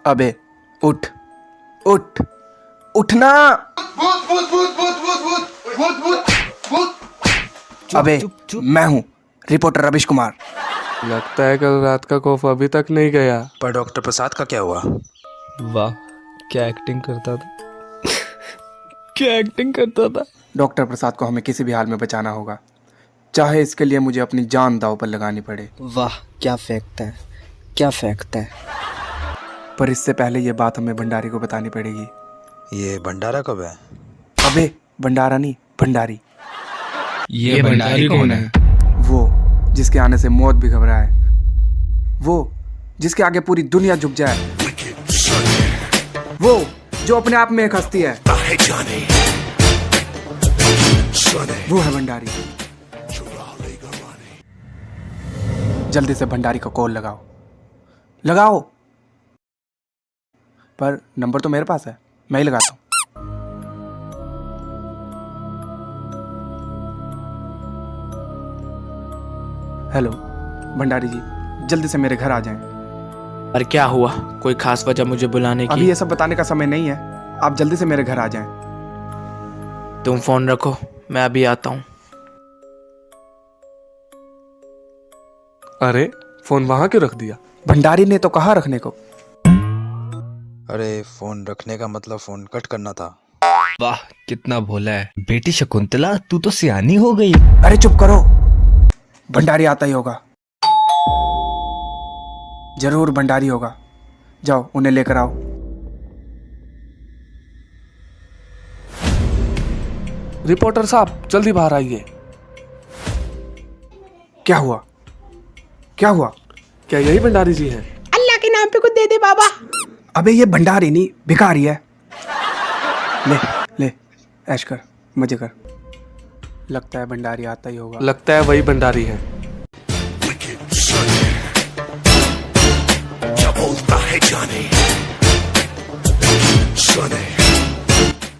अबे उठ उठ उठना। भूत भूत भूत भूत भूत भूत भूत भूत भूत। अबे मैं हूँ रिपोर्टर रविश कुमार। लगता है कल रात का खौफ अभी तक नहीं गया। पर डॉक्टर प्रसाद का क्या हुआ? वाह क्या एक्टिंग करता था क्या एक्टिंग करता था। डॉक्टर प्रसाद को हमें किसी भी हाल में बचाना होगा, चाहे इसके लिए मुझे अपनी जान दांव पर लगानी पड़े। वाह क्या फेंकता है क्या फेंकता है। पर इससे पहले ये बात हमें भंडारी को बतानी पड़ेगी। ये भंडारा कब है? अबे भंडारा नहीं, भंडारी। ये भंडारी कौन है? वो जिसके आने से मौत भी घबराए, वो जिसके आगे पूरी दुनिया झुक जाए, वो जो अपने आप में एक हस्ती है, वो है भंडारी। जल्दी से भंडारी को कॉल लगाओ लगाओ। पर नंबर तो मेरे पास है, मैं ही लगाता हूँ। हेलो भंडारी जी, जल्दी से मेरे घर आ जाएं। और क्या हुआ? कोई खास वजह मुझे बुलाने अभी की? ये सब बताने का समय नहीं है, आप जल्दी से मेरे घर आ जाएं। तुम फोन रखो, मैं अभी आता हूँ। अरे फोन वहां क्यों रख दिया? भंडारी ने तो कहा रखने को। अरे फोन रखने का मतलब फोन कट करना था। वाह कितना भोला है बेटी शकुंतला, तू तो सियानी हो गई। अरे चुप करो, भंडारी आता ही होगा, जरूर भंडारी होगा। जाओ उन्हें लेकर आओ। रिपोर्टर साहब जल्दी बाहर आइए। क्या हुआ क्या हुआ? क्या यही भंडारी जी हैं? अल्लाह के नाम पे कुछ दे दे बाबा। अबे ये भंडारी नहीं, भिखारी है। ले ले ऐश कर, मजे कर। लगता है भंडारी आता ही होगा। लगता है वही भंडारी हैं।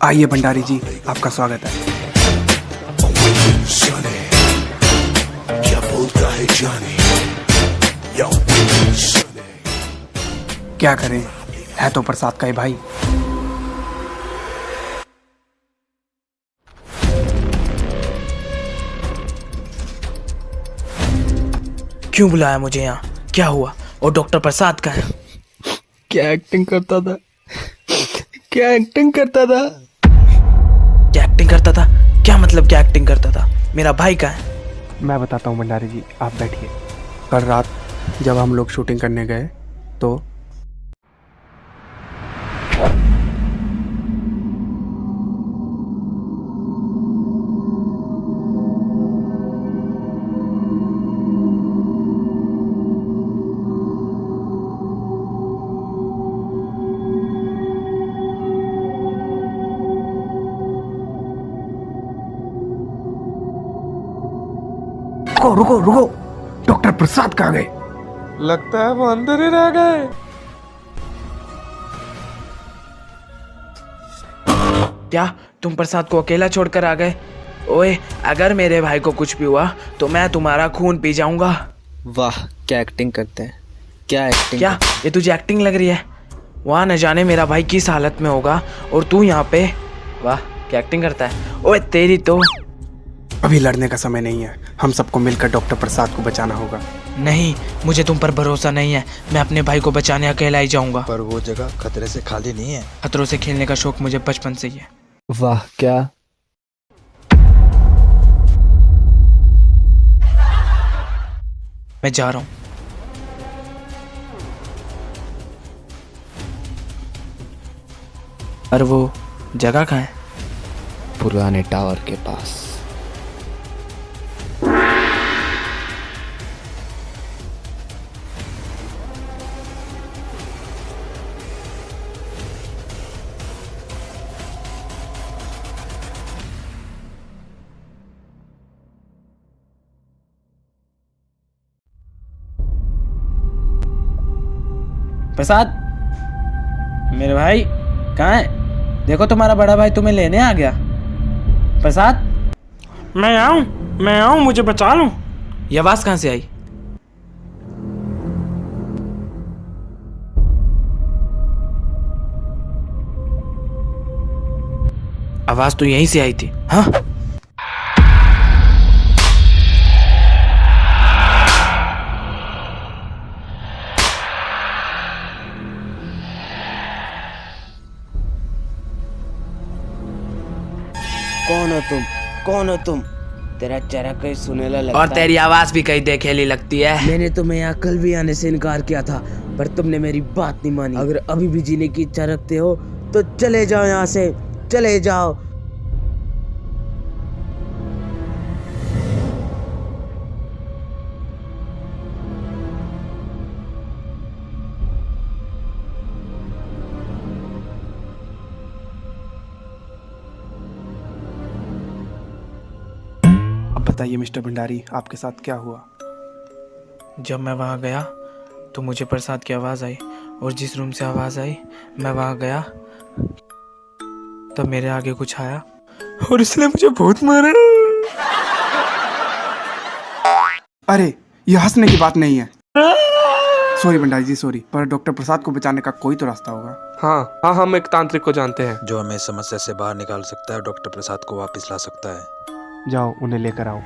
आइए भंडारी जी, आपका स्वागत है। क्या करें, है तो प्रसाद का ही भाई। क्यों बुलाया मुझे यहाँ? क्या हुआ? और डॉक्टर प्रसाद का है? क्या एक्टिंग करता था क्या एक्टिंग करता था। क्या एक्टिंग करता था? क्या मतलब क्या एक्टिंग करता था? मेरा भाई का है? मैं बताता हूँ भंडारी जी, आप बैठिए। कल रात जब हम लोग शूटिंग करने गए तो रुको रुको रुको, डॉक्टर प्रसाद कहाँ गए? लगता है वो अंदर ही रह गए। क्या तुम प्रसाद को अकेला छोड़कर आ गए? ओए अगर मेरे भाई को कुछ भी हुआ तो मैं तुम्हारा खून पी जाऊंगा। वाह क्या एक्टिंग करते हैं क्या एक्टिंग। क्या ये तुझे एक्टिंग लग रही है? वहाँ न जाने मेरा भाई किस हालत में होगा और तू यहाँ पे। वाह क्या एक्टिंग करता है। ओए तेरी तो। अभी लड़ने का समय नहीं है, हम सबको मिलकर डॉक्टर प्रसाद को बचाना होगा। नहीं, मुझे तुम पर भरोसा नहीं है। मैं अपने भाई को बचाने अकेला ही जाऊंगा। पर वो जगह खतरे से खाली नहीं है। खतरों से खेलने का शौक मुझे बचपन से ही है। वाह क्या। मैं जा रहा हूँ। पर वो जगह कहाँ है? पुराने टावर के पास। प्रसाद मेरे भाई कहाँ है? देखो तुम्हारा बड़ा भाई तुम्हें लेने आ गया। प्रसाद मैं आऊं मुझे बचा लूं। ये आवाज कहाँ से आई? आवाज तो यहीं से आई थी। हाँ, कौन हो तुम? कौन हो तुम? तेरा चेहरा कहीं सुनेला लगता और तेरी आवाज भी कहीं देखेली लगती है। मैंने तुम्हें यहाँ कल भी आने से इनकार किया था, पर तुमने मेरी बात नहीं मानी। अगर अभी भी जीने की इच्छा रखते हो तो चले जाओ यहाँ से, चले जाओ। अब बताइए मिस्टर भंडारी, आपके साथ क्या हुआ? जब मैं वहाँ गया तो मुझे प्रसाद की आवाज़ आई, और जिस रूम से आवाज़ आई मैं वहाँ गया तब मेरे आगे कुछ आया और इसने मुझे बहुत मारा। अरे ये हंसने की बात नहीं है। सॉरी भंडारी जी, सॉरी, पर डॉक्टर प्रसाद को बचाने का कोई तो रास्ता होगा। हाँ हाँ, हम एक तांत्रिक को जानते हैं। जो हमें इस समस्या से बाहर निकाल सकता है, डॉक्टर प्रसाद को वापस ला सकता है। जाओ उन्हें लेकर आओ।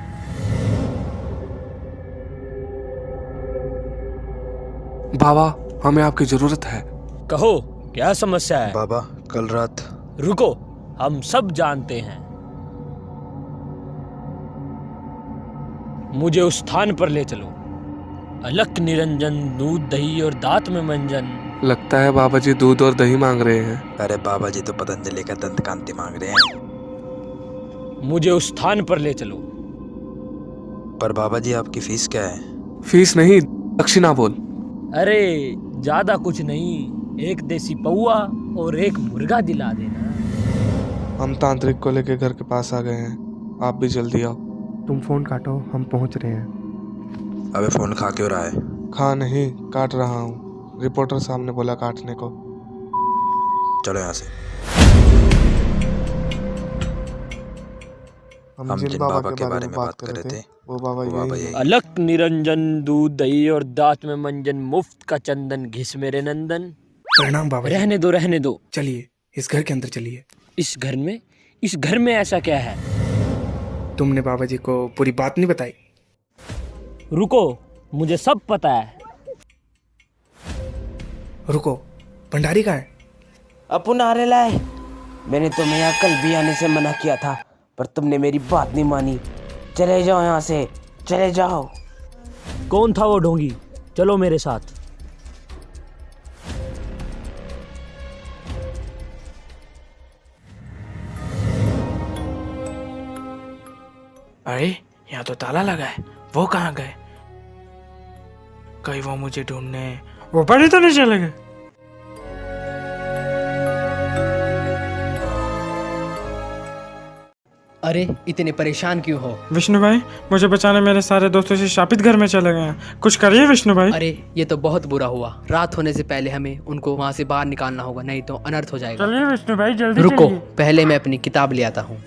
बाबा, हमें आपकी जरूरत है। कहो क्या समस्या है? बाबा, कल रात रुको, हम सब जानते हैं। मुझे उस स्थान पर ले चलो। अलक निरंजन, दूध दही और दांत में मंजन। लगता है बाबा जी दूध और दही मांग रहे हैं। अरे बाबा जी तो पतंजलि का दंत कांति मांग रहे हैं। मुझे उस स्थान पर ले चलो। पर बाबा जी, आपकी फीस क्या है? फीस नहीं, दक्षिणा बोल। अरे ज्यादा कुछ नहीं, एक देसी पौआ और एक मुर्गा दिला देना। हम तांत्रिक को लेकर घर के पास आ गए हैं, आप भी जल्दी आओ। तुम फोन काटो, हम पहुंच रहे हैं। अबे फोन खा क्यों रहा है? खा नहीं, काट रहा हूँ। रिपोर्टर साहब ने बोला काटने को। चलो यहाँ से। हम जिन बाबा के बारे में बात कर रहे थे वो बाबा यही। अलक निरंजन, दूध दही और दांत में मंजन, मुफ्त का चंदन, घिस मेरे नंदन। प्रणाम बाबा जी। रहने दो, रहने दो। चलिए इस घर के अंदर चलिए। इस घर में ऐसा क्या है? तुमने बाबा जी को पूरी बात नहीं बताई? रुको, मुझे सब पता है। रुको, भंडारी कहाँ है? अपन आ रहे लाए। मैंने तुम्हें यहाँ कल भी आने से मना किया था, पर तुमने मेरी बात नहीं मानी। चले जाओ यहाँ से, चले जाओ। कौन था वो ढोंगी? चलो मेरे साथ। अरे यहाँ तो ताला लगा है, वो कहाँ गए? कहीं वो मुझे ढूंढने ऊपर ही तो नहीं चले गए? अरे इतने परेशान क्यों हो? विष्णु भाई, मुझे बचाने मेरे सारे दोस्तों से शापित घर में चले गए हैं। कुछ करिए विष्णु भाई। अरे ये तो बहुत बुरा हुआ। रात होने से पहले हमें उनको वहाँ से बाहर निकालना होगा, नहीं तो अनर्थ हो जाएगा। चलिए विष्णु भाई, जल्दी रुको, चलिए। पहले मैं अपनी किताब ले आता हूँ।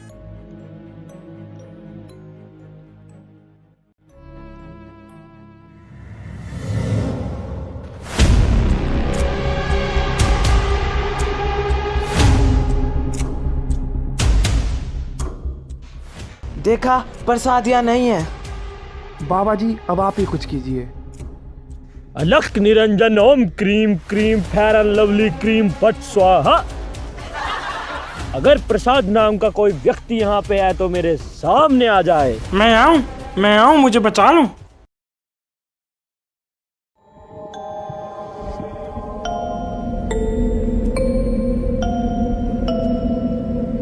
देखा, प्रसाद यहाँ नहीं है। बाबा जी अब आप ही कुछ कीजिए। अलक निरंजन, ओम cream cream Fair and Lovely cream पट स्वाहा। अगर प्रसाद नाम का कोई व्यक्ति यहाँ पे है तो मेरे सामने आ जाए। मैं आऊं, मुझे बचा लूं।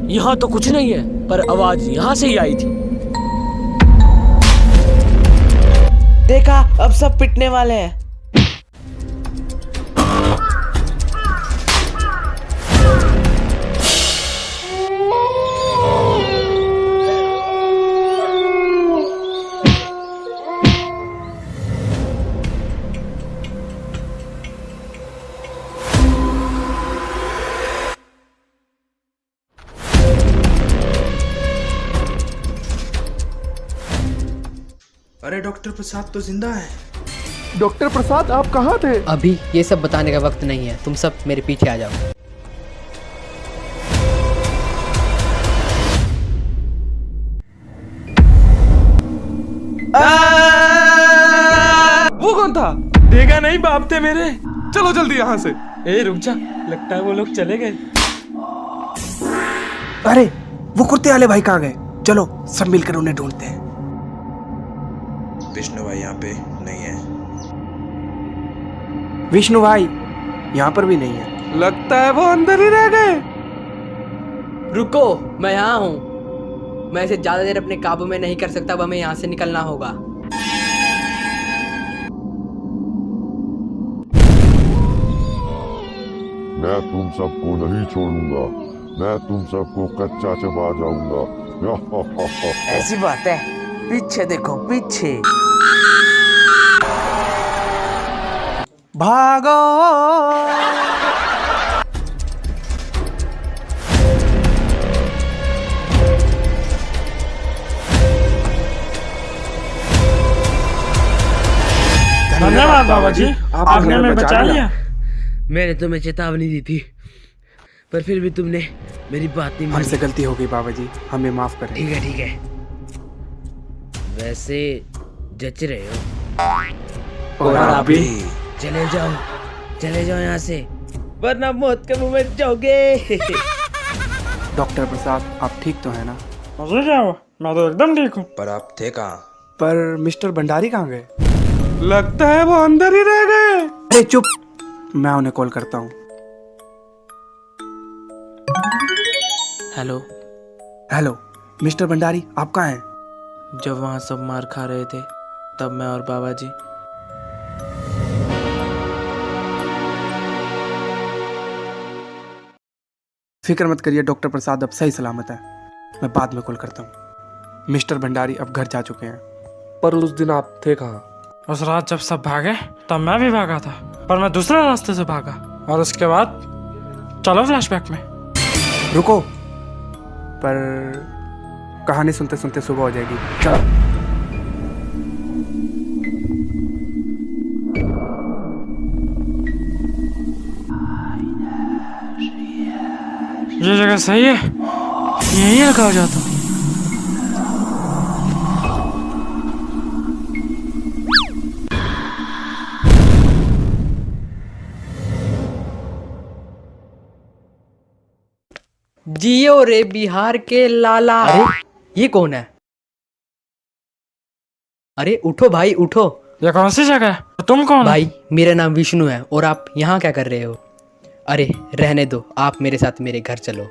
यहाँ तो कुछ नहीं है, पर आवाज यहाँ से ही आई थी। देखा, अब सब पिटने वाले हैं। अरे डॉक्टर प्रसाद तो जिंदा है। डॉक्टर प्रसाद, आप कहाँ थे? अभी ये सब बताने का वक्त नहीं है, तुम सब मेरे पीछे आ जाओ। कौन था? देखा नहीं, बाप थे मेरे। चलो जल्दी यहाँ से। ए रुक जा, लगता है वो लोग चले गए। अरे वो कुर्ते वाले भाई कहाँ गए? चलो सब मिलकर उन्हें ढूंढते हैं। विष्णु भाई यहाँ पे नहीं है। विष्णु भाई यहाँ पर भी नहीं है। लगता है वो अंदर ही रह गए। रुको, मैं यहाँ हूँ। मैं इसे ज्यादा देर अपने काबू में नहीं कर सकता। अब हमें यहाँ से निकलना होगा। मैं तुम सबको नहीं छोड़ूंगा। मैं तुम सबको कच्चा चबा जाऊंगा। ऐसी बात है, पीछे देखो पीछे। भागो। धन्यवाद बाबा जी, आपने हमें बचा लिया। मैंने तुम्हें चेतावनी दी थी, पर फिर भी तुमने मेरी बात नहीं हमसे मानी। गलती हो गई बाबा जी, हमें माफ करें। ठीक है ठीक है। वैसे जच रहे हो। और आप भी। चले जाओ यहाँ से, वरना मौत के मुंह में जाओगे। डॉक्टर प्रसाद आप ठीक तो है ना? मुझे क्या हुआ? मैं तो एकदम ठीक हूँ। पर आप थे कहाँ? पर मिस्टर भंडारी कहाँ गए? लगता है वो अंदर ही रह गए। अरे चुप, मैं उन्हें कॉल करता हूँ। हेलो। हेलो मिस्टर भंडारी, आप कहाँ हैं? जब वहाँ सब मार खा रहे थे तब मैं और बाबा जी। फिक्र मत करिए, डॉक्टर प्रसाद अब सही सलामत है। मैं बाद में कॉल करता हूँ। मिस्टर भंडारी अब घर जा चुके हैं। पर उस दिन आप थे कहाँ? उस रात जब सब भागे तब मैं भी भागा था, पर मैं दूसरे रास्ते से भागा। और उसके बाद चलो फ्लैशबैक में। रुको, पर कहानी सुनते सुनते सुबह हो जाएगी। चलो। ये जगह सही है, यहीं लगा जाता हूँ। जियो रे बिहार के लाला। अरे ये कौन है? अरे उठो भाई उठो। ये कौन सी जगह है? तुम कौन? भाई मेरा नाम विष्णु है और आप यहाँ क्या कर रहे हो? अरे रहने दो, आप मेरे साथ मेरे घर चलो।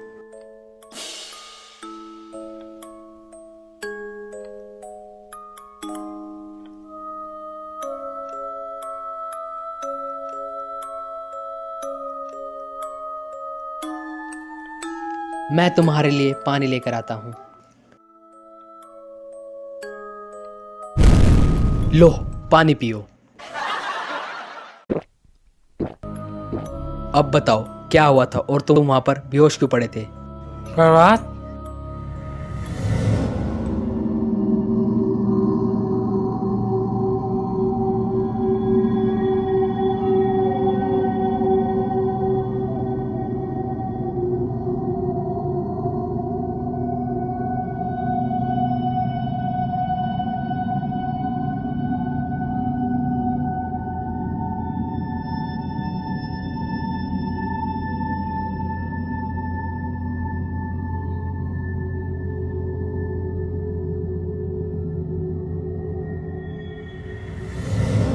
मैं तुम्हारे लिए पानी लेकर आता हूँ। लो पानी पियो। अब बताओ क्या हुआ था और तुम वहां पर बेहोश क्यों पड़े थे? कोई बात?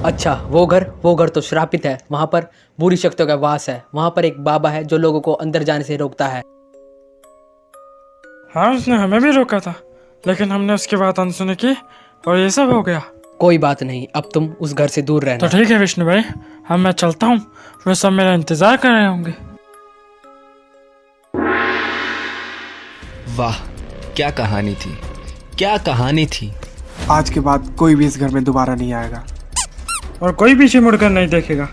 अच्छा वो घर तो श्रापित है। वहां पर बुरी शक्तियों का वास है। वहां पर एक बाबा है जो लोगों को अंदर जाने से रोकता है। हाँ उसने हमें भी रोका था, लेकिन हमने उसकी बात अनसुनी की और ये सब हो गया। कोई बात नहीं, अब तुम उस घर से दूर रहना। तो ठीक है विष्णु भाई, अब मैं चलता हूँ। वे सब मेरा इंतजार कर रहे होंगे। वाह क्या कहानी थी, क्या कहानी थी। आज के बाद कोई भी इस घर में दोबारा नहीं आएगा और कोई पीछे मुड़कर नहीं देखेगा।